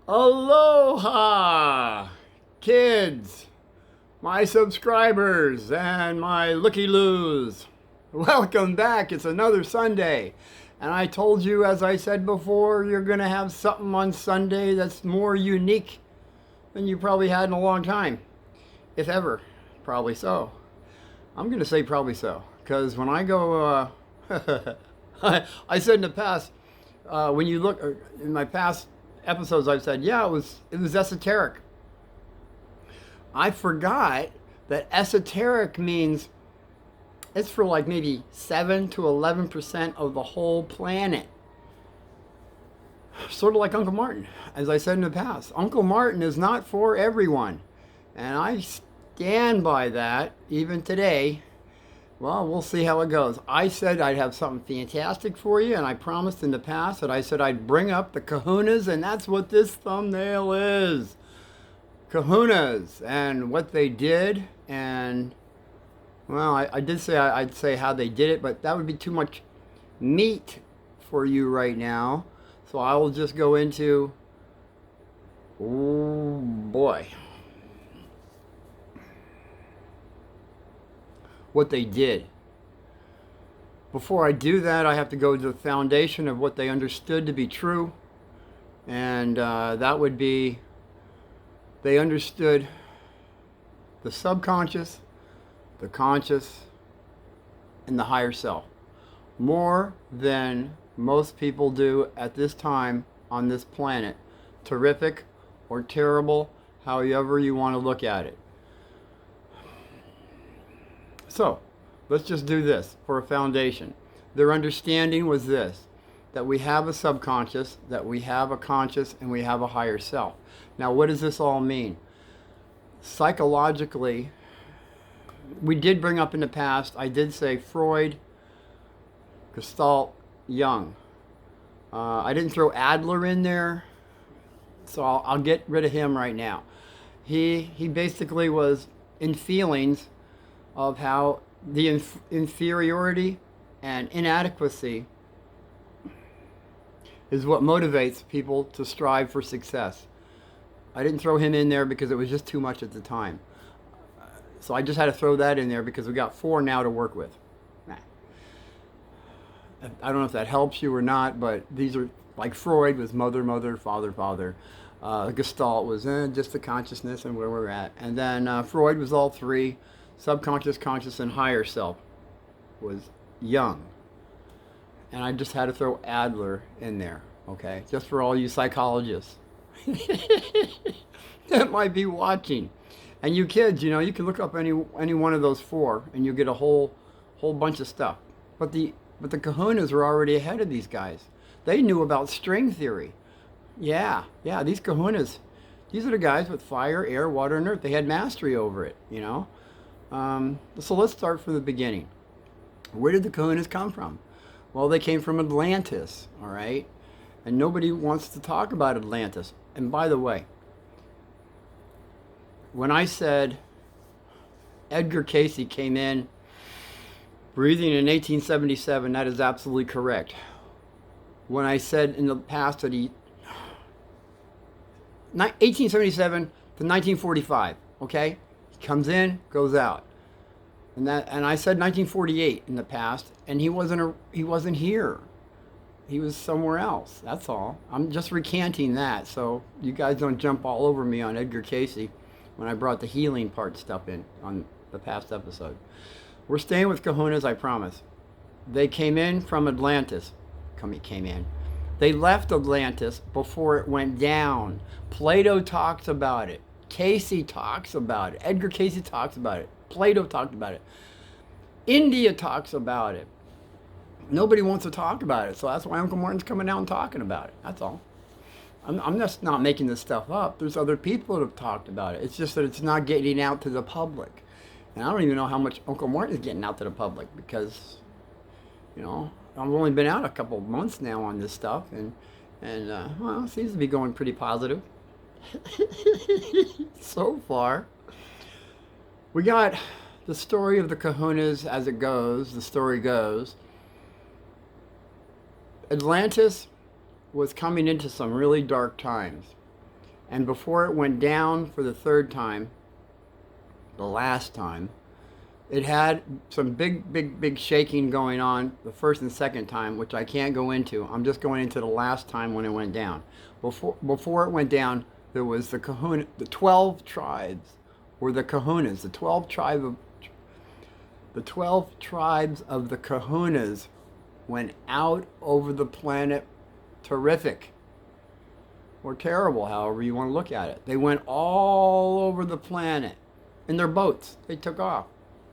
Aloha, kids, my subscribers, and my looky-loos. Welcome back. It's another Sunday. And I told you, as I said before, you're going to have something on Sunday that's more unique than you probably had in a long time. If ever. Probably so. I'm going to say probably so. Because when I go, I said in the past, when you look in my past episodes, I've said, yeah, it was esoteric. I forgot that esoteric means it's for like maybe 7 to 11% of the whole planet. Sort of like Uncle Martin, as I said in the past. Uncle Martin is not for everyone. And I stand by that even today. Well, we'll see how it goes. I said I'd have something fantastic for you, and I promised in the past that I said I'd bring up the kahunas, and that's what this thumbnail is. Kahunas, and what they did, and, well, I did say I'd say how they did it, but that would be too much meat for you right now. So I will just go into, oh boy, what they did. Before I do that, I have to go to the foundation of what they understood to be true. And that would be, they understood the subconscious, the conscious, and the higher self. More than most people do at this time on this planet. Terrific or terrible, however you want to look at it. So, let's just do this for a foundation. Their understanding was this, that we have a subconscious, that we have a conscious, and we have a higher self. Now, what does this all mean? Psychologically, we did bring up in the past, I did say Freud, Gestalt, Jung. I didn't throw Adler in there, so I'll get rid of him right now. He basically was in feelings of how the inferiority and inadequacy is what motivates people to strive for success. I didn't throw him in there because it was just too much at the time. So I just had to throw that in there because we got 4 now to work with. I don't know if that helps you or not, but these are, like Freud was mother, mother, father, father. Gestalt was just the consciousness and where we're at. And then Freud was all 3. Subconscious, conscious, and higher self was Jung. And I just had to throw Adler in there, okay? Just for all you psychologists that might be watching. And you kids, you know, you can look up any one of those 4 and you get a whole bunch of stuff. But the kahunas were already ahead of these guys. They knew about string theory. Yeah, these kahunas, these are the guys with fire, air, water, and earth. They had mastery over it, you know? So let's start from the beginning. Where did the kahunas come from? Well, they came from Atlantis, all right? And nobody wants to talk about Atlantis. And by the way, when I said Edgar Cayce came in breathing in 1877, that is absolutely correct. When I said in the past that 1877 to 1945, okay? He comes in, goes out. And I said 1948 in the past, and he wasn't here. He was somewhere else. That's all. I'm just recanting that, so you guys don't jump all over me on Edgar Cayce when I brought the healing part stuff in on the past episode. We're staying with kahunas, I promise. They came in from Atlantis. Came in. They left Atlantis before it went down. Plato talks about it. Cayce talks about it. Edgar Cayce talks about it. Plato talked about it. India talks about it. Nobody wants to talk about it, so that's why Uncle Martin's coming out and talking about it. That's all. I'm just not making this stuff up. There's other people that have talked about it. It's just that it's not getting out to the public. And I don't even know how much Uncle Martin is getting out to the public because, you know, I've only been out a couple of months now on this stuff, and well, it seems to be going pretty positive so far. We got the story of the kahunas as it goes. The story goes, Atlantis was coming into some really dark times. And before it went down for the third time, the last time, it had some big shaking going on the first and second time, which I can't go into. I'm just going into the last time when it went down. Before it went down, there was the 12 tribes, or the Kahunas, the 12 tribes of the Kahunas went out over the planet. Terrific. Or terrible, however you want to look at it. They went all over the planet in their boats. They took off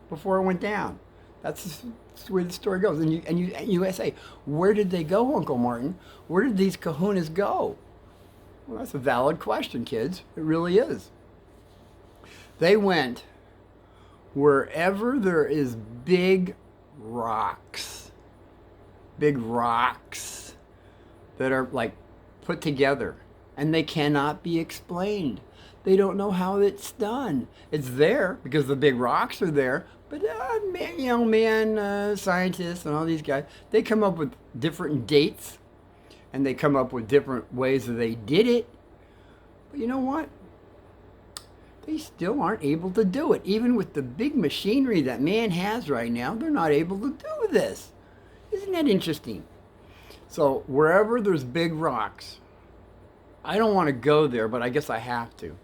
before it went down. That's the way the story goes. And you say, where did they go, Uncle Martin? Where did these Kahunas go? Well, that's a valid question, kids. It really is. They went wherever there is big rocks that are like put together, and they cannot be explained. They don't know how it's done. It's there because the big rocks are there, but scientists and all these guys, they come up with different dates, and they come up with different ways that they did it. But you know what? They still aren't able to do it. Even with the big machinery that man has right now, they're not able to do this. Isn't that interesting? So wherever there's big rocks, I don't want to go there, but I guess I have to.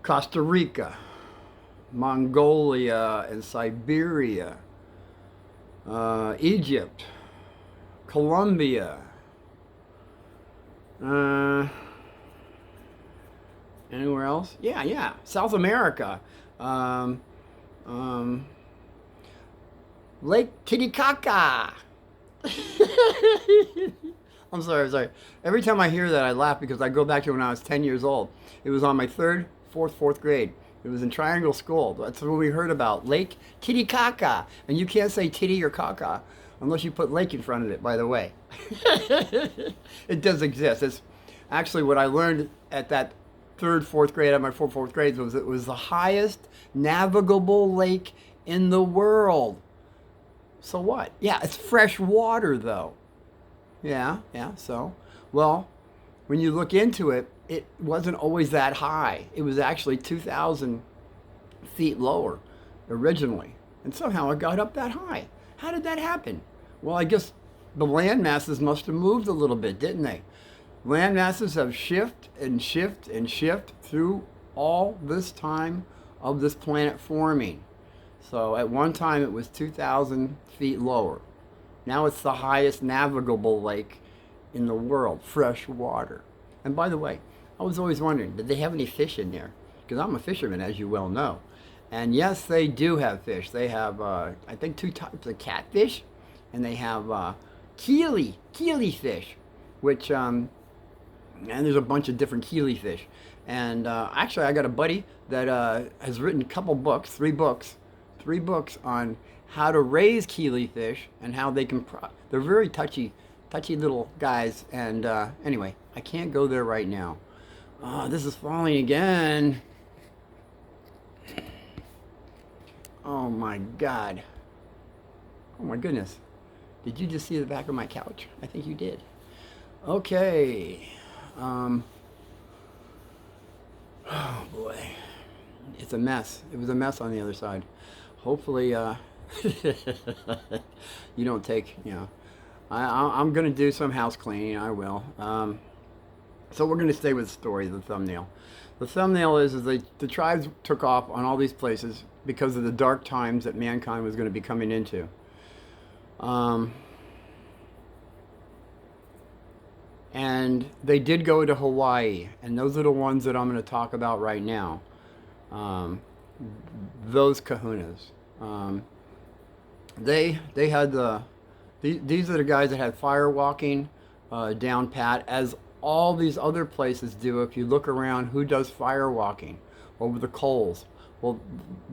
Costa Rica, Mongolia and Siberia, Egypt, Colombia, anywhere else? Yeah, South America, Lake Titicaca. I'm sorry. Every time I hear that, I laugh because I go back to when I was 10 years old. It was on my fourth grade. It was in Triangle School. That's what we heard about, Lake Titicaca. And you can't say titty or caca unless you put lake in front of it, by the way. It does exist. It's actually what I learned at that fourth grade, at my fourth grade, was it was the highest navigable lake in the world. So what? Yeah, it's fresh water, though. Yeah, so, well, when you look into it, it wasn't always that high. It was actually 2,000 feet lower originally. And somehow it got up that high. How did that happen? Well, I guess the land masses must have moved a little bit, didn't they? Land masses have shift through all this time of this planet forming. So at one time it was 2,000 feet lower. Now it's the highest navigable lake in the world, fresh water. And by the way, I was always wondering, did they have any fish in there? Because I'm a fisherman, as you well know. And yes, they do have fish. They have, I think, 2 types of catfish, and they have keely fish, which, and there's a bunch of different keely fish. And actually, I got a buddy that has written a couple books, 3 books on how to raise keely fish and how they can, they're very touchy little guys. And anyway, I can't go there right now. This is falling again. Oh my God. Oh my goodness. Did you just see the back of my couch? I think you did. Okay. Oh boy. It's a mess. It was a mess on the other side. Hopefully, you don't take, I'm going to do some house cleaning. I will. So we're going to stay with the story, the thumbnail. The thumbnail is the tribes took off on all these places because of the dark times that mankind was going to be coming into. And they did go to Hawaii, and those are the ones that I'm going to talk about right now. Those Kahunas. They had these are the guys that had fire walking down pat, as all these other places do. If you look around, who does fire walking over the coals? Well,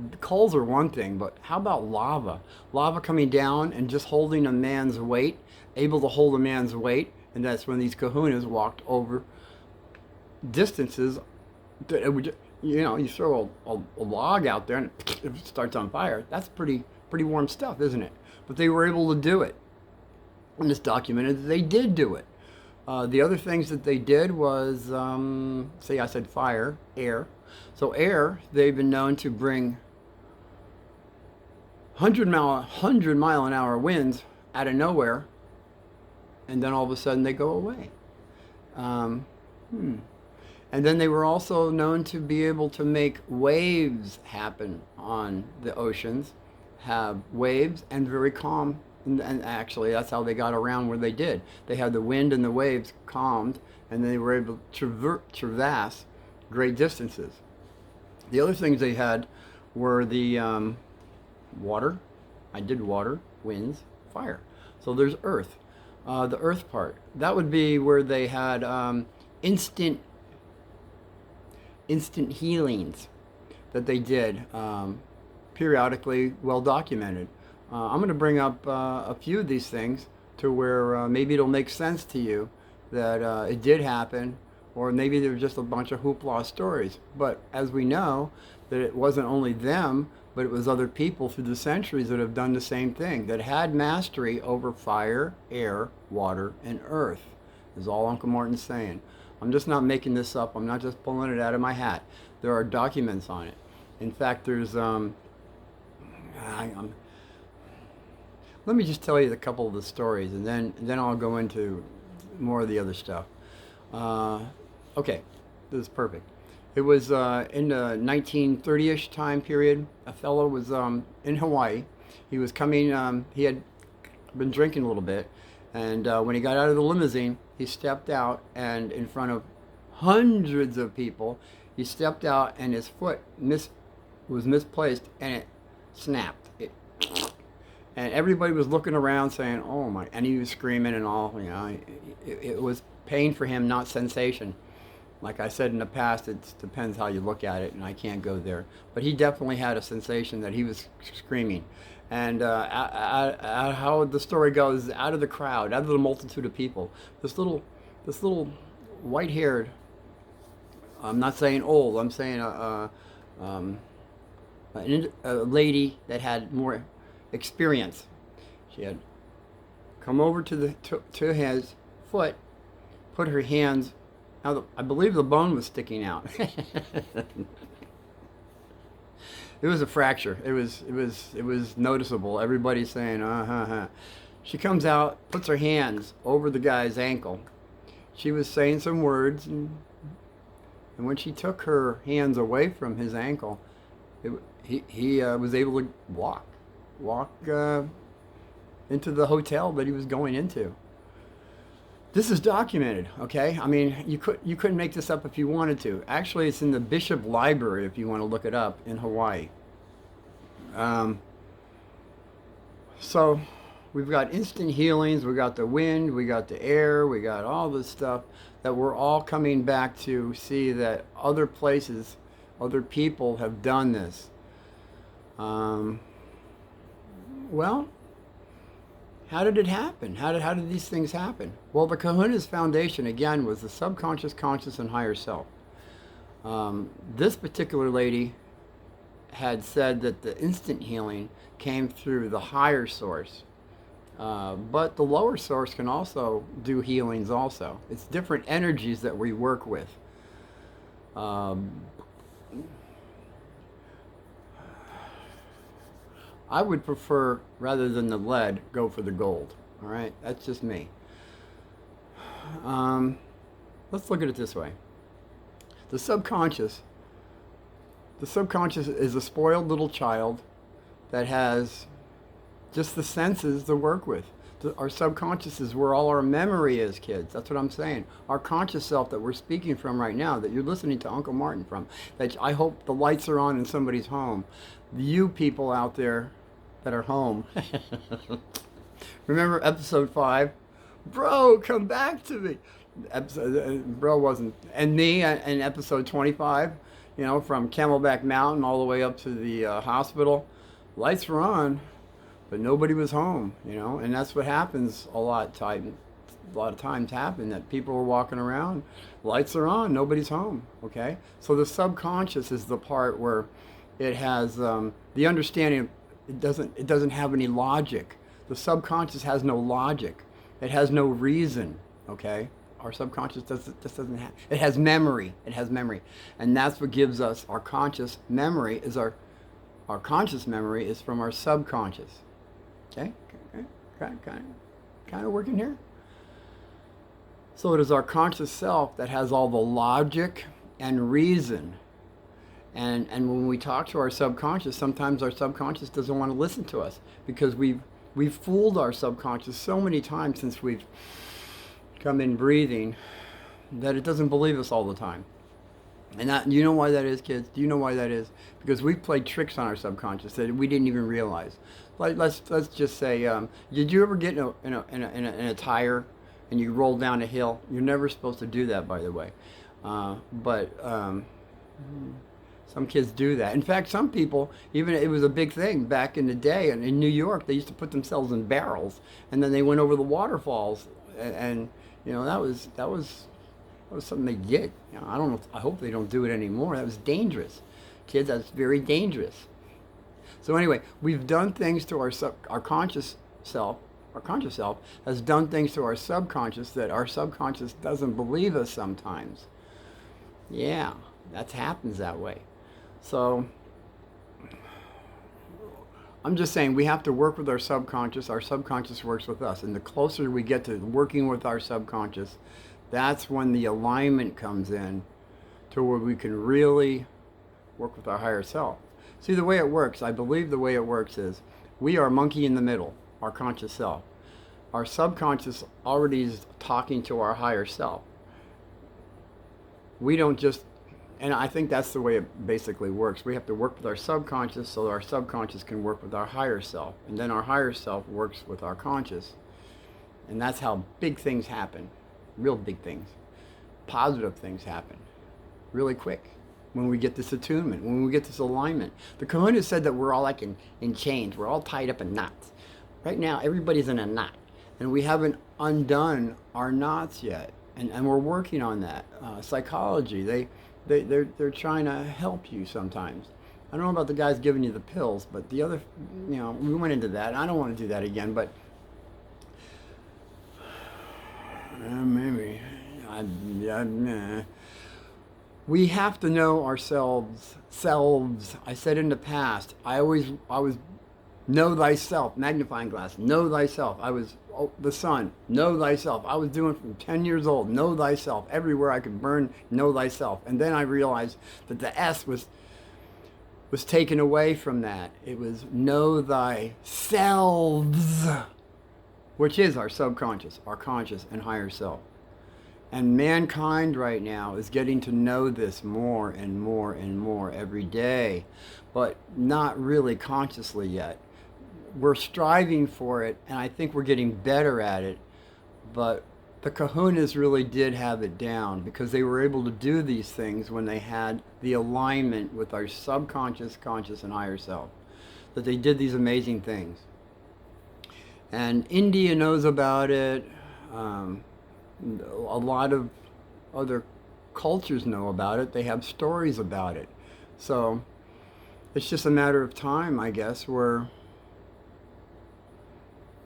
the coals are one thing, but how about lava? Lava coming down and just holding a man's weight, able to hold a man's weight, and that's when these Kahunas walked over distances that it would, you throw a log out there and it starts on fire. That's pretty warm stuff, isn't it? But they were able to do it. And it's documented that they did do it. The other things that they did was, say I said fire, air. So air, they've been known to bring 100 mile an hour winds out of nowhere, and then all of a sudden they go away. Um, hmm. And then they were also known to be able to make waves happen on the oceans, have waves and very calm. And actually, that's how they got around where they did. They had the wind and the waves calmed, and they were able to traverse great distances. The other things they had were the water. I did water, winds, fire. So there's earth. The earth part. That would be where they had instant healings that they did periodically, well documented. I'm going to bring up a few of these things to where maybe it'll make sense to you that it did happen, or maybe they're just a bunch of hoopla stories. But as we know, that it wasn't only them, but it was other people through the centuries that have done the same thing, that had mastery over fire, air, water, and earth, is all Uncle Martin's saying. I'm just not making this up. I'm not just pulling it out of my hat. There are documents on it. In fact, there's let me just tell you a couple of the stories, and then I'll go into more of the other stuff. Okay, this is perfect. It was in the 1930-ish time period. A fellow was in Hawaii. He was coming. He had been drinking a little bit, and when he got out of the limousine, he stepped out, and in front of hundreds of people, he stepped out, and his foot was misplaced, and it snapped. And everybody was looking around saying, oh my, and he was screaming and all, you know. It was pain for him, not sensation. Like I said in the past, it depends how you look at it, and I can't go there. But he definitely had a sensation that he was screaming. And how the story goes, out of the crowd, out of the multitude of people, this little white-haired, I'm not saying old, I'm saying a lady that had more experience. She had come over to his foot, put her hands. Now, I believe the bone was sticking out. It was a fracture. It was noticeable. Everybody's saying, She comes out, puts her hands over the guy's ankle. She was saying some words, and when she took her hands away from his ankle, he was able to walk into the hotel that he was going into. This is documented, okay? I mean, you couldn't make this up if you wanted to. Actually, it's in the Bishop Library if you want to look it up in Hawaii. So we've got instant healings, we got the wind, we got the air, we got all this stuff that we're all coming back to see that other places, other people have done this. Well, how did it happen? How did these things happen? Well, the Kahuna's foundation, again, was the subconscious, conscious, and higher self. This particular lady had said that the instant healing came through the higher source. But the lower source can also do healings also. It's different energies that we work with. I would prefer, rather than the lead, go for the gold. All right, that's just me. Let's look at it this way. The subconscious is a spoiled little child that has just the senses to work with. Our subconscious is where all our memory is, kids. That's what I'm saying. Our conscious self that we're speaking from right now, that you're listening to Uncle Martin from, that I hope the lights are on in somebody's home. You people out there that are home. Remember episode 5? Bro, come back to me. Bro wasn't. And me in episode 25, you know, from Camelback Mountain all the way up to the hospital. Lights were on, but nobody was home, you know. And that's what happens a lot of times happen, that people are walking around, lights are on, nobody's home, okay? So the subconscious is the part where it has the understanding. It doesn't have any logic. The subconscious has no logic. It has no reason, okay? Our subconscious doesn't have. It has memory. It has memory, and that's what gives us our conscious memory. Is our conscious memory is from our subconscious. Okay, kind of working here. So it is our conscious self that has all the logic and reason. And when we talk to our subconscious, sometimes our subconscious doesn't want to listen to us because we've fooled our subconscious so many times since we've come in breathing that it doesn't believe us all the time. And you know why that is, kids? Do you know why that is? Because we played tricks on our subconscious that we didn't even realize. Like let's just say, did you ever get in a tire and you roll down a hill? You're never supposed to do that, by the way. But some kids do that. In fact, some people, even it was a big thing back in the day, and in New York, they used to put themselves in barrels, and then they went over the waterfalls, and you know that was something they did. You know, I don't know. I hope they don't do it anymore. That was dangerous, kids. That's very dangerous. So anyway, we've done things to our conscious self. Our conscious self has done things to our subconscious that our subconscious doesn't believe us sometimes. Yeah, that happens that way. So I'm just saying we have to work with our subconscious works with us. And the closer we get to working with our subconscious, that's when the alignment comes in to where we can really work with our higher self. See, the way it works, I believe the way it works is we are monkey in the middle, our conscious self. Our subconscious already is talking to our higher self. We don't just, and I think that's the way it basically works. We have to work with our subconscious so our subconscious can work with our higher self. And then our higher self works with our conscious. And that's how big things happen. Real big things. Positive things happen. Really quick. When we get this attunement, when we get this alignment. The Kahuna said that we're all like in chains. We're all tied up in knots. Right now, everybody's in a knot. And we haven't undone our knots yet. And we're working on that. Psychology, they're trying to help you sometimes. I don't know about the guys giving you the pills, but the other, you know, we went into that. I don't want to do that again, but maybe. We have to know ourselves. I said in the past, I was know thyself, magnifying glass, know thyself. I was the sun, know thyself. I was doing from 10 years old, know thyself. Everywhere I could burn, know thyself. And then I realized that the S was taken away from that. It was know thyselves, which is our subconscious, our conscious and higher self. And mankind right now is getting to know this more and more and more every day, but not really consciously yet. We're striving for it, and I think we're getting better at it, but the Kahunas really did have it down because they were able to do these things when they had the alignment with our subconscious, conscious, and higher self, that they did these amazing things. And India knows about it. A lot of other cultures know about it. They have stories about it. So it's just a matter of time, I guess, where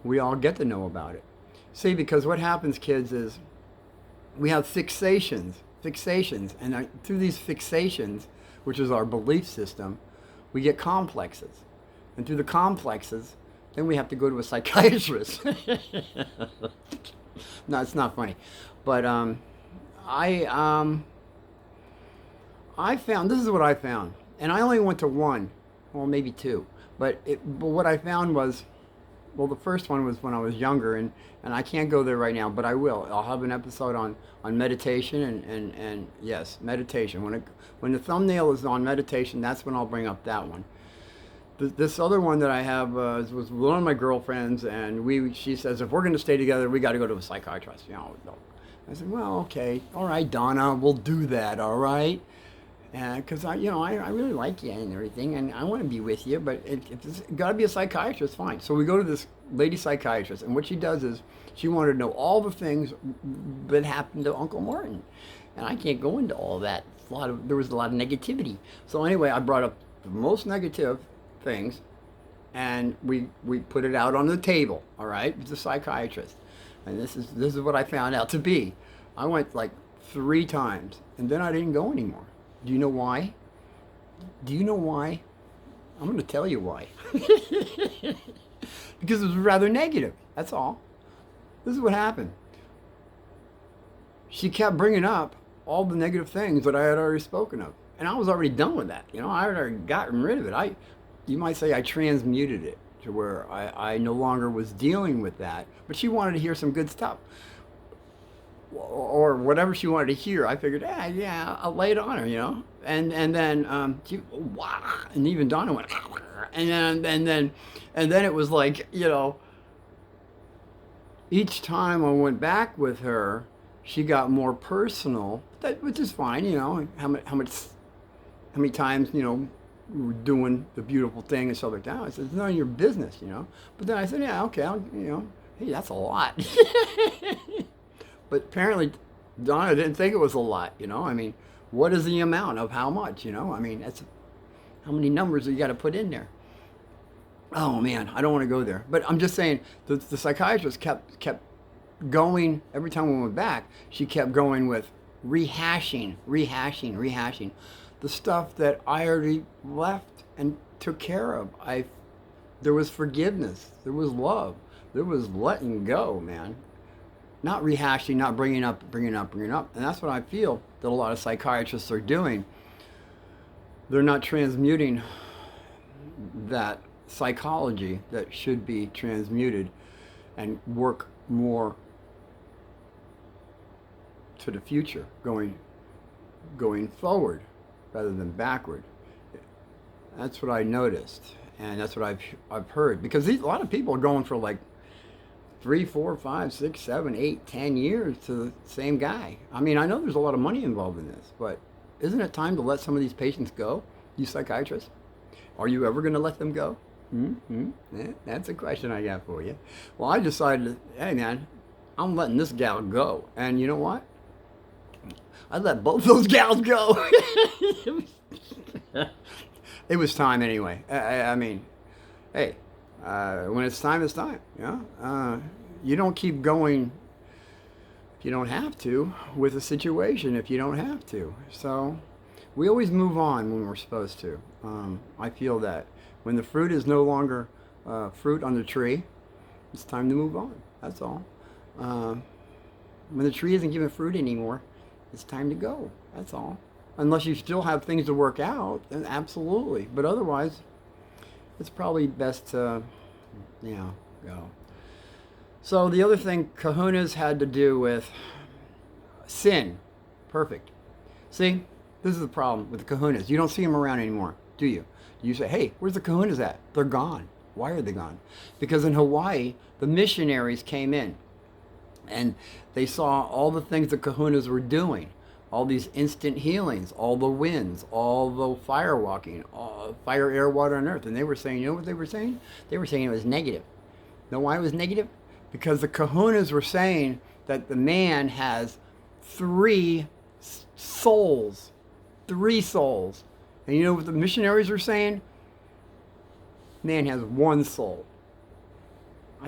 we all get to know about it. See, because what happens, kids, is we have fixations, and through these fixations, which is our belief system, we get complexes. And through the complexes, then we have to go to a psychiatrist. No, it's not funny, but I found, this is what I found, and I only went to one, well maybe two, but what I found was, well, the first one was when I was younger, and I can't go there right now, but I will. I'll have an episode on meditation and yes, meditation. When the thumbnail is on meditation, that's when I'll bring up that one. This other one that I have was one of my girlfriends, and she says, if we're going to stay together, we got to go to a psychiatrist. You know, I said, well, okay, all right, Donna, we'll do that, all right, because I really like you and everything, and I want to be with you, but if it's got to be a psychiatrist, fine. So we go to this lady psychiatrist, and what she does is she wanted to know all the things that happened to Uncle Martin, and I can't go into all that. There was a lot of negativity. So anyway, I brought up the most negative things, and we put it out on the table, all right, with the psychiatrist, and this is what I found out to be. I went like 3 times, and then I didn't go anymore. Do you know why? Do you know why? I'm going to tell you why. Because it was rather negative. That's all. This is what happened. She kept bringing up all the negative things that I had already spoken of. And I was already done with that. You know, I had already gotten rid of it. You might say I transmuted it to where I no longer was dealing with that. But she wanted to hear some good stuff. Or whatever she wanted to hear. I figured, yeah, I'll lay it on her, you know. And then she, wow, and even Donna went, and then it was like, you know, each time I went back with her, she got more personal, which is fine, you know. How many times, you know, we were doing the beautiful thing and stuff like that. I said, it's none of your business, you know. But then I said, yeah, okay, you know, hey, that's a lot. But apparently, Donna didn't think it was a lot, you know. I mean, what is the amount of how much, you know? I mean, that's how many numbers you got to put in there. Oh man, I don't want to go there. But I'm just saying, the psychiatrist kept going every time we went back. She kept going with rehashing the stuff that I already left and took care of. There was forgiveness, there was love, there was letting go, man. Not rehashing, not bringing up. And that's what I feel that a lot of psychiatrists are doing. They're not transmuting that psychology that should be transmuted and work more to the future, going forward rather than backward. That's what I noticed, and that's what I've heard. Because a lot of people are going for like 3, 4, 5, 6, 7, 8, 10 years to the same guy. I mean, I know there's a lot of money involved in this, but isn't it time to let some of these patients go, you psychiatrists? Are you ever going to let them go? Yeah, that's a question I got for you. Well, I decided, hey man, I'm letting this gal go. And you know what? I let both those gals go. It was time anyway. I mean, hey, when it's time, it's time. You know? You don't keep going if you don't have to with a situation if you don't have to. So we always move on when we're supposed to. I feel that when the fruit is no longer fruit on the tree, it's time to move on. That's all. When the tree isn't giving fruit anymore, it's time to go. That's all. Unless you still have things to work out, then absolutely. But otherwise, it's probably best to, you know, go. So the other thing, kahunas had to do with sin. Perfect. See, this is the problem with the kahunas. You don't see them around anymore, do you? You say, hey, where's the kahunas at? They're gone. Why are they gone? Because in Hawaii, the missionaries came in and they saw all the things the kahunas were doing. All these instant healings, all the winds, all the fire walking, fire, air, water, and earth. And they were saying, you know what they were saying? They were saying it was negative. Know why it was negative? Because the kahunas were saying that the man has 3 souls. 3 souls. And you know what the missionaries were saying? Man has 1 soul. I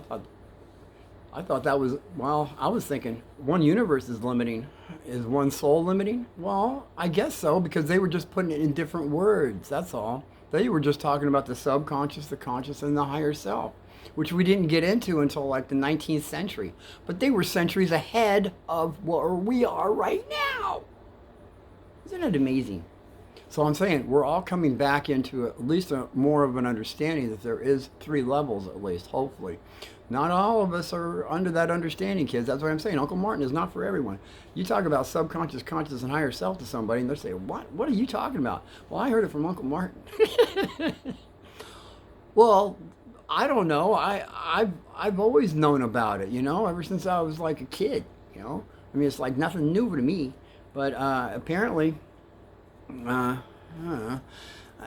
thought that was, well, I was thinking one universe is limiting. Is 1 soul limiting? Well, I guess so, because they were just putting it in different words, that's all. They were just talking about the subconscious, the conscious, and the higher self, which we didn't get into until like the 19th century. But they were centuries ahead of where we are right now. Isn't it amazing? So I'm saying we're all coming back into at least more of an understanding that there is 3 levels at least, hopefully. Not all of us are under that understanding, kids. That's what I'm saying. Uncle Martin is not for everyone. You talk about subconscious, conscious, and higher self to somebody, and they'll say, what? What are you talking about? Well, I heard it from Uncle Martin. Well, I don't know. I've always known about it, you know, ever since I was like a kid, you know. I mean, it's like nothing new to me. But apparently,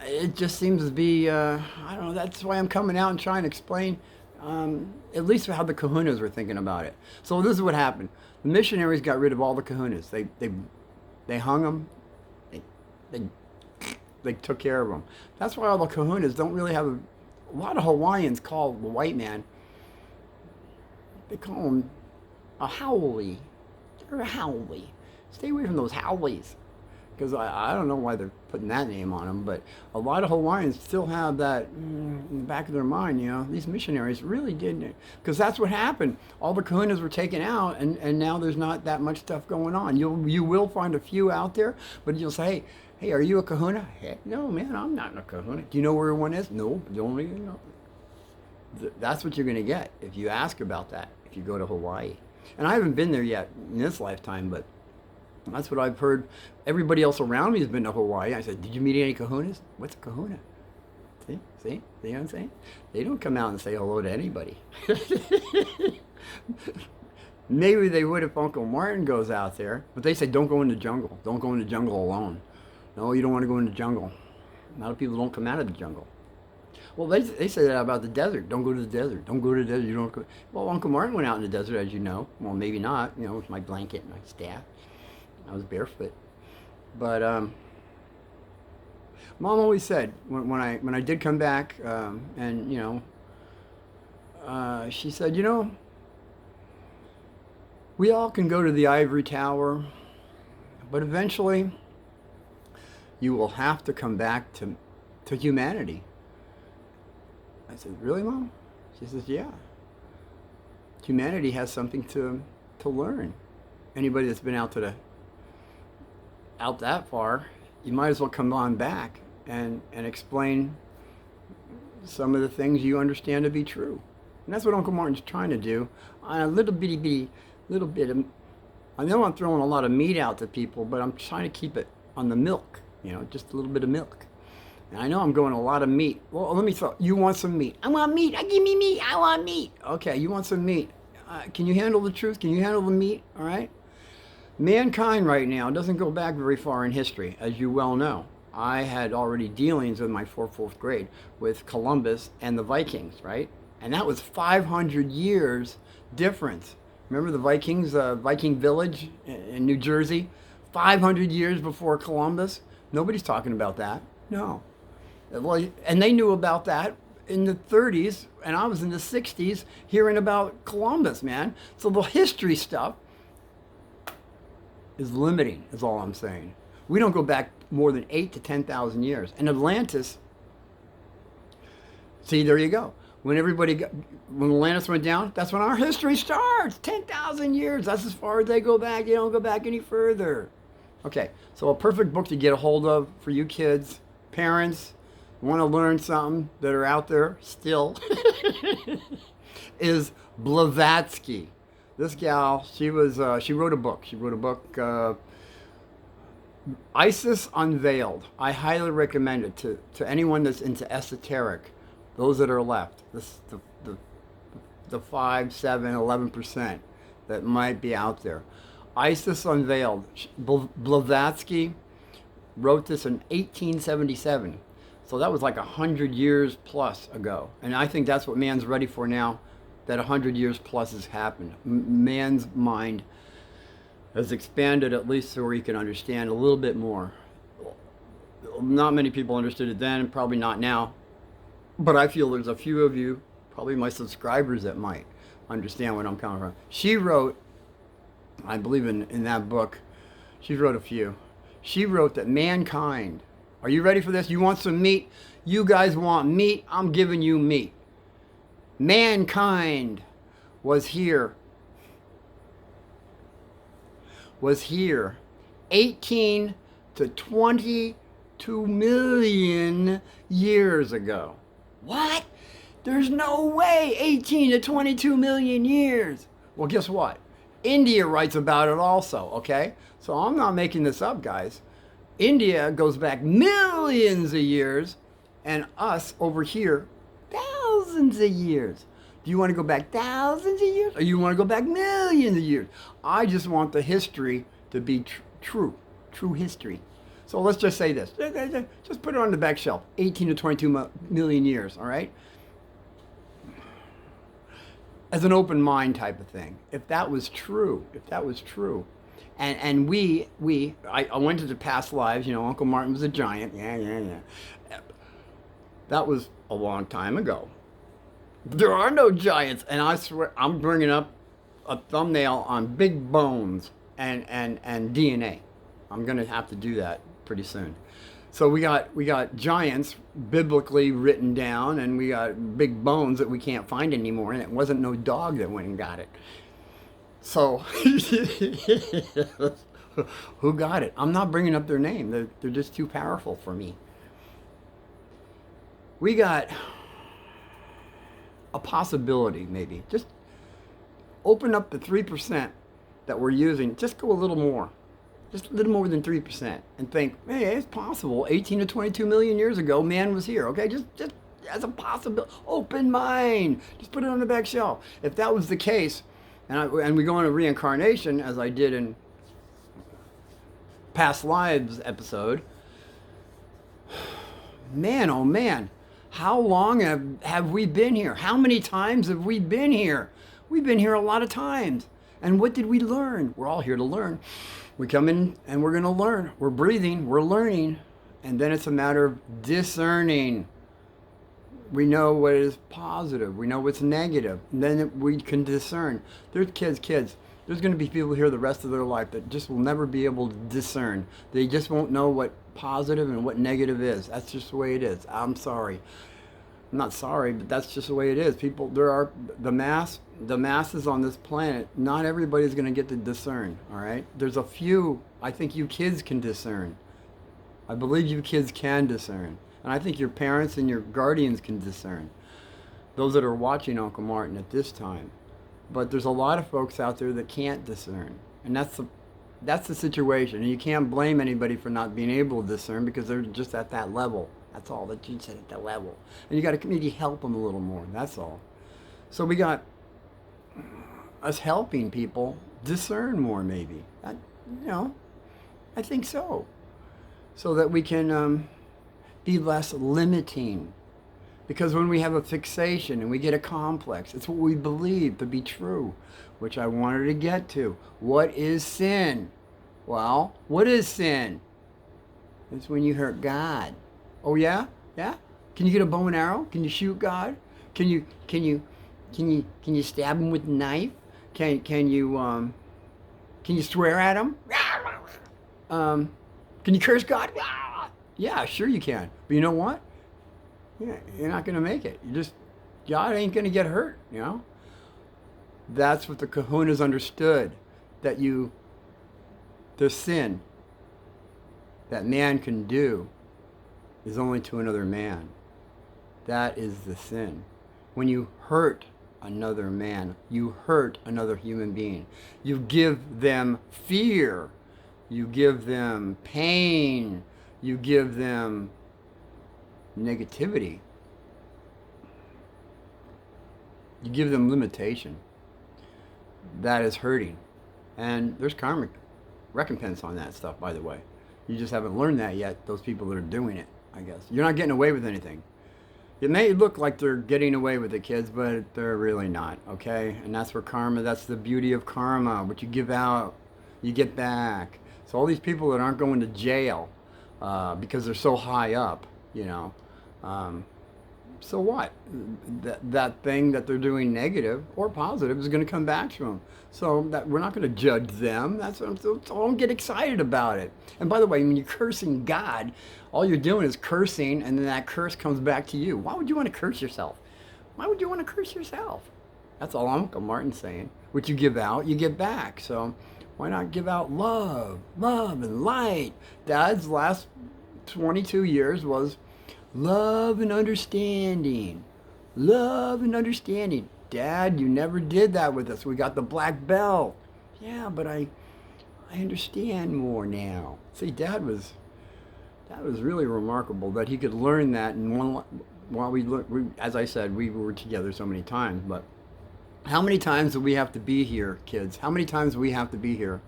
it just seems to be, I don't know, that's why I'm coming out and trying to explain at least how the kahunas were thinking about it. So this is what happened. The missionaries got rid of all the kahunas. They hung them. They took care of them. That's why all the kahunas don't really have a lot of Hawaiians call the white man, they call him a haole. You're a Howley. Stay away from those Howleys. Because I don't know why they're putting that name on them, but a lot of Hawaiians still have that in the back of their mind, these missionaries really didn't. Because that's what happened. All the kahunas were taken out, and now there's not that much stuff going on. You will find a few out there, but you'll say, hey, are you a kahuna? Heck no, man, I'm not a kahuna. Do you know where one is? No, don't even know. That's what you're going to get if you ask about that, if you go to Hawaii. And I haven't been there yet in this lifetime, but that's what I've heard. Everybody else around me has been to Hawaii. I said, did you meet any kahunas? What's a kahuna? See what I'm saying? They don't come out and say hello to anybody. Maybe they would if Uncle Martin goes out there, but they say, don't go in the jungle. Don't go in the jungle alone. No, you don't want to go in the jungle. A lot of people don't come out of the jungle. Well, they say that about the desert. Don't go to the desert. Don't go to the desert. You don't go. Well, Uncle Martin went out in the desert, as you know. Well, maybe not, with my blanket and my staff. I was barefoot. But Mom always said when I did come back, she said, we all can go to the ivory tower, but eventually you will have to come back to humanity. I said, really, Mom? She says, yeah. Humanity has something to learn. Anybody that's been out that far, you might as well come on back and explain some of the things you understand to be true. And that's what Uncle Martin's trying to do on a little bit of, I know I'm throwing a lot of meat out to people, but I'm trying to keep it on the milk, just a little bit of milk. And I know I'm going a lot of meat. Well, let me throw, you want some meat? I want meat. Give me meat. I want meat. Okay, you want some meat. Can you handle the truth? Can you handle the meat? All right? Mankind right now doesn't go back very far in history, as you well know. I had already dealings in my fourth grade with Columbus and the Vikings, right? And that was 500 years difference. Remember the Vikings, Viking village in New Jersey? 500 years before Columbus? Nobody's talking about that. No. Well, and they knew about that in the 30s, and I was in the 60s hearing about Columbus, man. So the history stuff is limiting, is all I'm saying. We don't go back more than 8,000 to 10,000 years. And Atlantis, see, there you go. When Atlantis went down, that's when our history starts. 10,000 years. That's as far as they go back. You don't go back any further. Okay, so a perfect book to get a hold of for you kids, parents, want to learn something that are out there still, is Blavatsky. This gal, she wrote a book. She wrote a book, Isis Unveiled. I highly recommend it to anyone that's into esoteric, those that are left, the 5, 7, 11% that might be out there. Isis Unveiled. Blavatsky wrote this in 1877. So that was like 100 years plus ago. And I think that's what man's ready for now, that 100 years plus has happened. Man's mind has expanded at least so he can understand a little bit more. Not many people understood it then, probably not now. But I feel there's a few of you, probably my subscribers, that might understand what I'm coming from. She wrote, I believe in that book, she wrote a few. She wrote that mankind, are you ready for this? You want some meat? You guys want meat? I'm giving you meat. Mankind was here 18 to 22 million years ago. What? There's no way 18 to 22 million years. Well, guess what? India writes about it also, okay? So I'm not making this up, guys. India goes back millions of years, and us over here, thousands of years. Do you want to go back thousands of years, or you want to go back millions of years? I just want the history to be true history. So let's just say this. Just put it on the back shelf. 18 to 22 million years, all right? As an open mind type of thing. If that was true, and I went into past lives, Uncle Martin was a giant, yeah. That was a long time ago. There are no giants, and I swear, I'm bringing up a thumbnail on big bones and DNA. I'm going to have to do that pretty soon. So we got giants biblically written down, and we got big bones that we can't find anymore, and it wasn't no dog that went and got it. So who got it? I'm not bringing up their name. They're just too powerful for me. We got a possibility, maybe. Just open up the 3% that we're using. Just go a little more. Just a little more than 3%. And think, hey, it's possible. 18 to 22 million years ago, man was here. Okay, just as a possibility. Open mind. Just put it on the back shelf. If that was the case, and we go into reincarnation, as I did in past lives episode, man, oh man, how long have we been here? How many times have we been here? We've been here a lot of times. And what did we learn? We're all here to learn. We come in and we're going to learn. We're breathing, we're learning. And then it's a matter of discerning. We know what is positive. We know what's negative. And then we can discern. There's kids. There's going to be people here the rest of their life that just will never be able to discern. They just won't know what positive and what negative is. That's just the way it is. I'm sorry. I'm not sorry, but that's just the way it is. People, there are the masses on this planet. Not everybody's going to get to discern. All right. There's a few. I think you kids can discern. I believe you kids can discern. And I think your parents and your guardians can discern. Those that are watching Uncle Martin at this time. But there's a lot of folks out there that can't discern. And that's the situation. And you can't blame anybody for not being able to discern because they're just at that level. That's all that you said, at that level. And you got to maybe help them a little more. That's all. So we got us helping people discern more, maybe. I think so. So that we can be less limiting. Because when we have a fixation and we get a complex, it's what we believe to be true, which I wanted to get to. What is sin? Well, what is sin? It's when you hurt God. Oh yeah? Yeah? Can you get a bow and arrow? Can you shoot God? Can you stab him with a knife? Can you swear at him? Can you curse God? Yeah, sure you can. But you know what? Yeah, you're not going to make it. God ain't going to get hurt, you know? That's what the kahunas understood. That the sin that man can do is only to another man. That is the sin. When you hurt another man, you hurt another human being. You give them fear. You give them pain. You give them negativity. You give them limitation. That is hurting. And there's karmic recompense on that stuff, by the way. You just haven't learned that yet, those people that are doing it, I guess. You're not getting away with anything. It may look like they're getting away with it, kids, but they're really not, okay? And that's where karma, that's the beauty of karma. What you give out, you get back. So all these people that aren't going to jail because they're so high up, you know, so what? That thing that they're doing negative or positive is going to come back to them. So that we're not going to judge them. That's what so don't get excited about it. And by the way, when you're cursing God, all you're doing is cursing, and then that curse comes back to you. Why would you want to curse yourself? Why would you want to curse yourself? That's all Uncle Martin's saying. What you give out, you get back. So why not give out love and light? Dad's last 22 years was love and understanding. Love and understanding. Dad, you never did that with us. We got the black belt. Yeah, but I understand more now. See, Dad was really remarkable that he could learn that in one. While as I said, we were together so many times. But how many times do we have to be here, kids? How many times do we have to be here?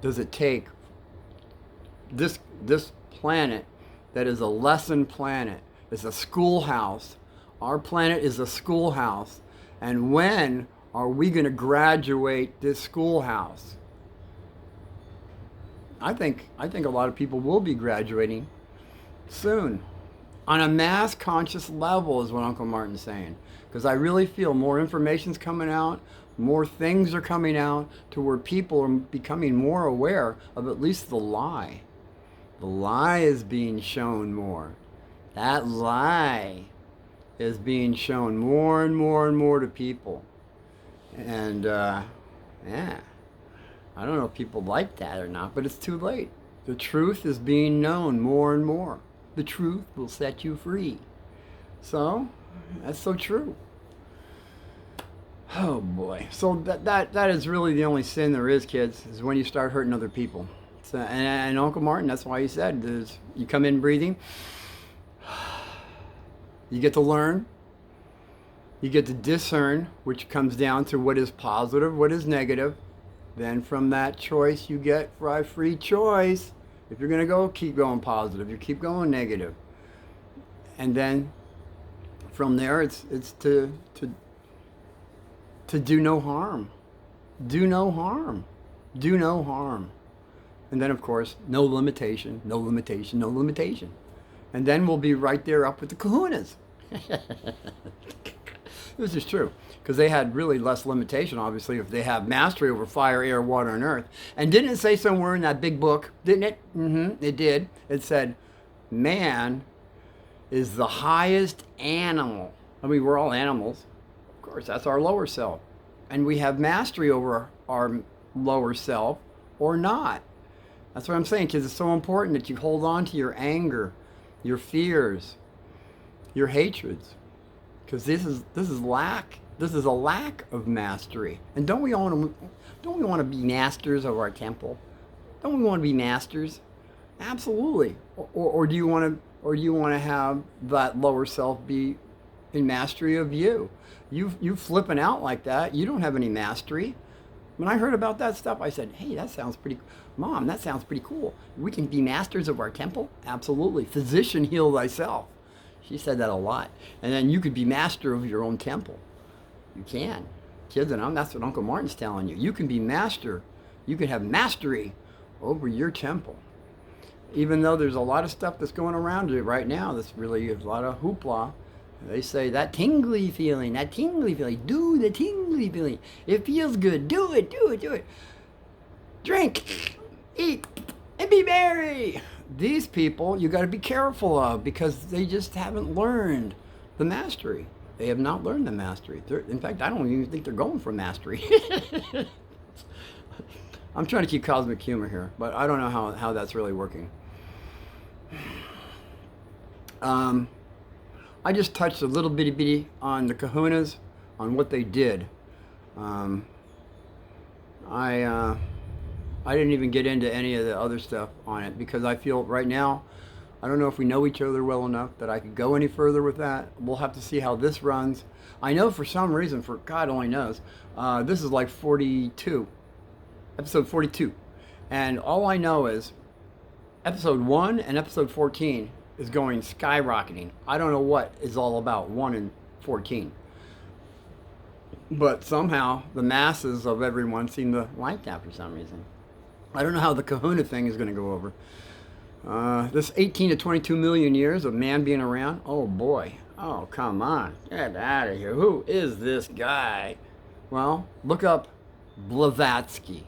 Does it take this planet that is a lesson planet, is a schoolhouse? Our planet is a schoolhouse. And when are we going to graduate this schoolhouse? I think a lot of people will be graduating soon. on a mass conscious level is what Uncle Martin's saying. Because I really feel more information's coming out, more things are coming out to where people are becoming more aware of at least the lie. The lie is being shown more. That lie is being shown more and more and more to people. And yeah, I don't know if people like that or not, but it's too late. The truth is being known more and more. The truth will set you free. So, that's so true. Oh boy. So that is really the only sin there is, kids, is when you start hurting other people. So, and Uncle Martin, that's why he said, you come in breathing, you get to learn, you get to discern, which comes down to what is positive, what is negative. Then from that choice, you get free choice. If you're going to go, keep going positive. You keep going negative. And then from there, it's to do no harm. Do no harm. Do no harm. And then, of course, no limitation, no limitation, no limitation. And then we'll be right there up with the kahunas. This is true, because they had really less limitation, obviously, if they have mastery over fire, air, water, and earth. And didn't it say somewhere in that big book, didn't it? It did. It said, man is the highest animal. I mean, we're all animals. Of course, that's our lower self. And we have mastery over our lower self or not. That's what I'm saying, kids. It's so important that you hold on to your anger, your fears, your hatreds. Because this is lack. This is a lack of mastery. And don't we want to be masters of our temple? Don't we want to be masters? Absolutely. Or do you want to have that lower self be in mastery of you? You flipping out like that, you don't have any mastery. When I heard about that stuff, I said, hey, that sounds pretty, Mom, that sounds pretty cool. We can be masters of our temple? Absolutely. Physician, heal thyself. She said that a lot. And then you could be master of your own temple. You can. Kids, and that's what Uncle Martin's telling you. You can be master. You can have mastery over your temple. Even though there's a lot of stuff that's going around you right now that's really a lot of hoopla. They say that tingly feeling, do the tingly feeling. It feels good. Do it. Drink, eat, and be merry. These people you got to be careful of because they just haven't learned the mastery. They have not learned the mastery. In fact, I don't even think they're going for mastery. I'm trying to keep cosmic humor here, but I don't know how that's really working. I just touched a little bitty on the kahunas, on what they did. I didn't even get into any of the other stuff on it because I feel right now, I don't know if we know each other well enough that I could go any further with that. We'll have to see how this runs. I know for some reason, for God only knows, this is like 42, episode 42. And all I know is episode 1 and episode 14 is going skyrocketing. I don't know what is all about 1 and 14. But somehow the masses of everyone seem to like that for some reason. I don't know how the kahuna thing is going to go over. This 18 to 22 million years of man being around. Oh boy. Oh, come on. Get out of here. Who is this guy? Well, look up Blavatsky.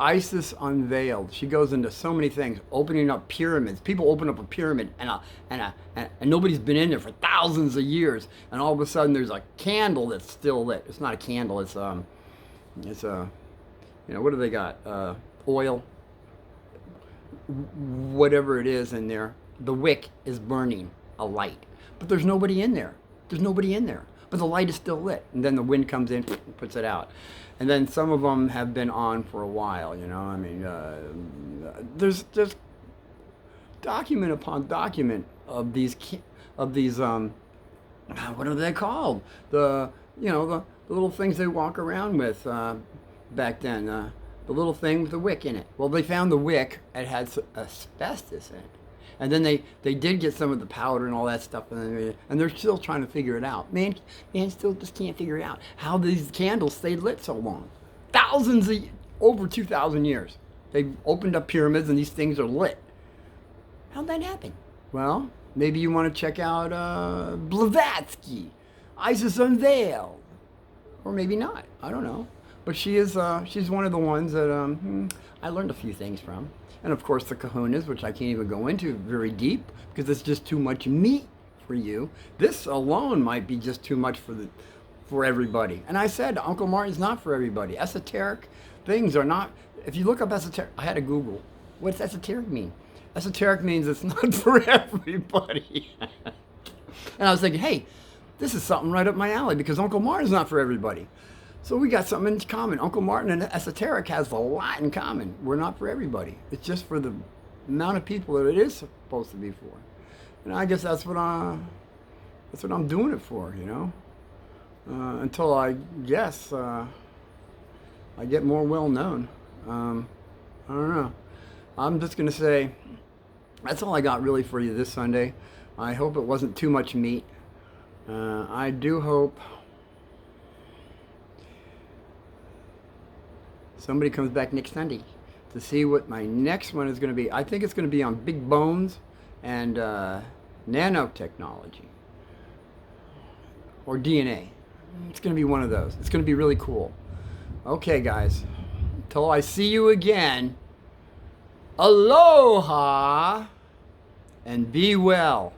Isis Unveiled. She goes into so many things, opening up pyramids. People open up a pyramid and nobody's been in there for thousands of years, and all of a sudden there's a candle that's still lit. It's not a candle. It's a, what do they got? Oil, whatever it is in there. The wick is burning a light, but there's nobody in there. But the light is still lit, and then the wind comes in and puts it out. And then some of them have been on for a while, I mean, there's document upon document of these, what are they called? The little things they walk around with back then, the little thing with the wick in it. Well, they found the wick, it had asbestos in it. And then they did get some of the powder and all that stuff, and they're still trying to figure it out. Man still just can't figure it out. How these candles stayed lit so long. Over 2,000 years. They opened up pyramids and these things are lit. How'd that happen? Well, Maybe you want to check out Blavatsky, Isis Unveiled, or maybe not. I don't know. But she's one of the ones that I learned a few things from. And of course the Kahunas, which I can't even go into very deep because it's just too much meat for you. This alone might be just too much for everybody. And I said Uncle Martin's not for everybody. Esoteric things are not. If you look up esoteric, I had to Google. What's esoteric mean? Esoteric means it's not for everybody. And I was thinking, hey, this is something right up my alley because Uncle Martin's not for everybody. So we got something in common. Uncle Martin and esoteric has a lot in common. We're not for everybody. It's just for the amount of people that it is supposed to be for. And I guess that's what I'm doing it for, you know. Until I guess I get more well known. I don't know. I'm just gonna say that's all I got really for you this Sunday. I hope it wasn't too much meat. I do hope somebody comes back next Sunday to see what my next one is going to be. I think it's going to be on big bones and nanotechnology or DNA. It's going to be one of those. It's going to be really cool. Okay, guys. Until I see you again, aloha and be well.